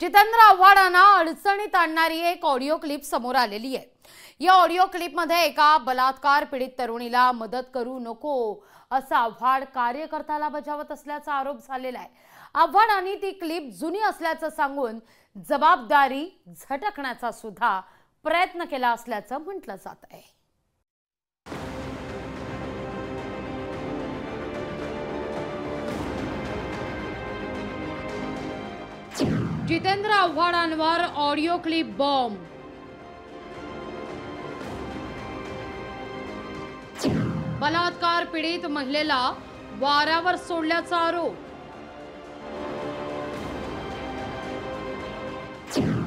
जितेंद्र आव्हाडांना अडचणीत आणणारी एक ऑडिओ क्लिप समोर आलेली आहे। या ऑडिओ क्लिपमध्ये एका बलात्कार पीडित तरुणीला मदत करू नको असा आव्हाड कार्यकर्त्याला बजावत असल्याचा आरोप झालेला आहे। आव्हाडांनी ती क्लिप जुनी असल्याचं सांगून जबाबदारी झटकण्याचा सुद्धा प्रयत्न केला असल्याचं म्हटलं जात आहे। जितेंद्र आव्हाडांवर ऑडिओ क्लिप बॉम्ब। बलात्कार पीडित महिलेला वाऱ्यावर सोडल्याचा आरोप।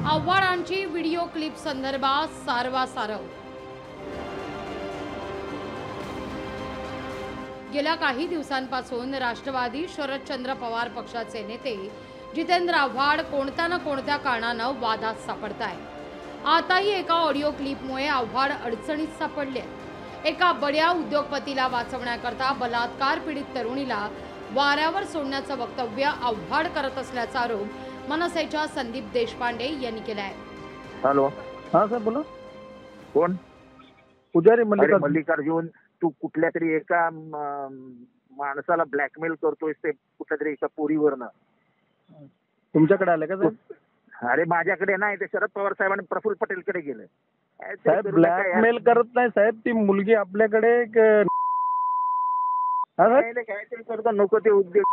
आव्हाडांची व्हिडिओ क्लिप संदर्भात सारवासारव। गेल्या काही दिवसांपासून राष्ट्रवादी शरदचंद्र पवार पक्षाचे नेते जितेंद्र आव्हाड कोणत्या ना कोणत्या कारणानं वादात सापडताय। आताही एका ऑडिओ क्लिपमुळे आव्हाड अडचणीत सापडले। एका बड्या उद्योगपतीला वाचवण्याकरता बलात्कार पीडित तरुणीला वाऱ्यावर सोडण्याचं वक्तव्य आव्हाड करत असल्याचा आरोप मनसेच्या संदीप देशपांडे यांनी केलाय। हॅलो, हाँ सर बोला। कोण? पुजारी मल्लिकार्जुन, तू कुठल्या तरी एका माणसाला ब्लॅकमेल करतोयस ते कुठल्या तरी एका पोरीवरनं। तुमच्याकडे आले का साहेब? अरे माझ्याकडे नाही, ते शरद पवार साहेबांनी प्रफुल्ल पटेलकडे गेले। साहेब ब्लॅकमेल करत नाही साहेब, ती मुलगी आपल्याकडे काहीतरी करतो नको ते उद्योग।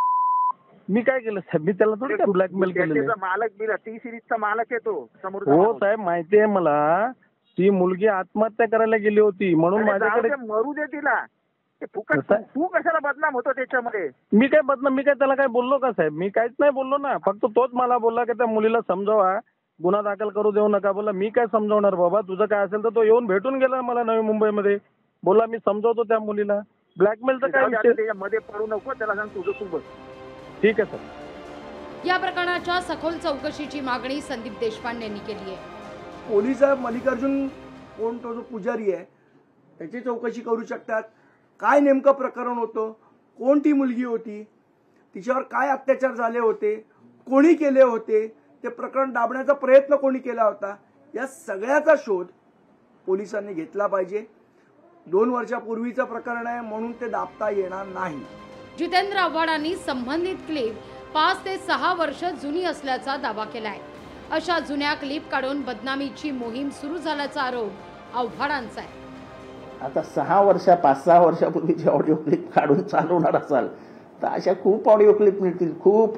मी काय केलं साहेब? मी त्याला थोडी ब्लॅकमेल केलं। मालक बिला टी सिरीजचा मालक आहे तो समोर। हो साहेब माहिती आहे मला, ती मुलगी आत्महत्या करायला गेली होती म्हणून माझ्याकडे। मरू दे तिला, तू कशाला बदनाम होतो त्याच्यामध्ये? मी काय बदनाम? मी काय त्याला काय बोललो का साहेब? मी काहीच नाही बोललो ना, फक्त तोच मला बोलला की त्या मुलीला समजावा, गुन्हा दाखल करू देऊ नका। बोला मी काय समजावणार बाबा, तुझं काय असेल तर तो येऊन भेटून गेला मला नवी मुंबईमध्ये, बोला मी समजावतो त्या मुलीला। ब्लॅकमेलचं काय विषय? त्याच्यामध्ये पडू नको, त्याला सांग तुझं तू बस। ठीक आहे सर। या प्रकरणाच्या सखोल चौकशीची मागणी संदीप देशपांडे यांनी केली आहे। पोलीस मल्लिकार्जुन कोण, तो जो पुजारी आहे त्याची चौकशी करू शकतात। काय नेमकं प्रकरण होतं, कोण ती मुलगी होती, तिच्यावर काय अत्याचार झाले होते, कोणी केले होते, ते प्रकरण दाबण्याचा प्रयत्न कोणी केला होता, या सगळ्याचा शोध पोलिसांनी घेतला पाहिजे। 2 वर्षापूर्वीचं प्रकरण आहे म्हणून ते दाबता येणार नाही। जितेंद्र आव्हाडांनी संबंधित क्लिप 5 ते 6 वर्ष जुनी असल्याचा दावा केलाय। अशा जुन्या क्लिप काढून बदनामीची मोहीम सुरू झाल्याचा आरोप आव्हाडांचा आहे। आता 5-6 वर्षापूर्वीची ऑडिओ क्लिप काढून चालवणार असाल तर अशा खूप ऑडिओ क्लिप मिळतील, खूप।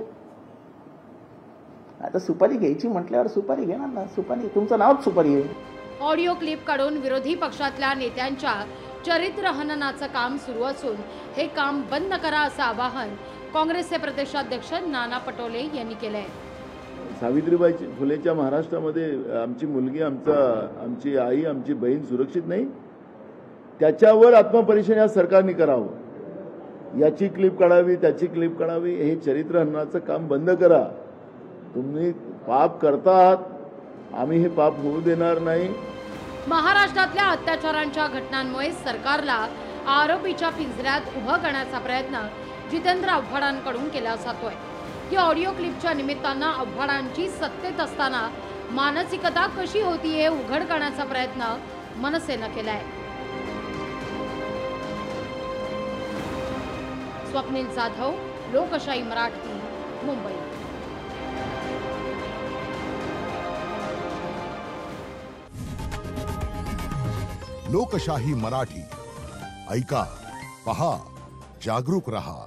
आता सुपारी घ्यायची म्हटल्यावर सुपारी घेणार ना, सुपारी तुमचं नावच सुपारी आहे। ऑडिओ क्लिप काढून विरोधी पक्षातल्या नेत्यांच्या चरित्र हननाचं काम सुरू असून हे काम बंद करा असं आवाहन काँग्रेसचे प्रदेशाध्यक्ष नाना पटोले यांनी केलंय। सावित्रीबाई फुलेच्या महाराष्ट्रामध्ये आमची मुलगी, आमची आई, आमची बहीण सुरक्षित नाही, त्याच्यावर आत्मपरीक्षण या सरकारने करावं। याची क्लिप काढावी, त्याची क्लिप काढावी, हे चरित्र हननाचं काम बंद करा। तुम्ही पाप करतात, आम्ही हे पाप होऊ देणार नाही। महाराष्ट्रातल्या अत्याचारांच्या घटनांमुळे सरकारला आरोपीच्या पिंजऱ्यात उभं करण्याचा प्रयत्न जितेंद्र आव्हाडांकडून केला जातोय। या ऑडिओ क्लिपच्या निमित्तानं आव्हाडांची सत्तेत असताना मानसिकता कशी होती हे उघड करण्याचा प्रयत्न मनसेनं केलाय। स्वप्नील जाधव, लोकशाही मराठी, मुंबई। लोकशाही मराठी ऐका, पहा, जागरूक रहा।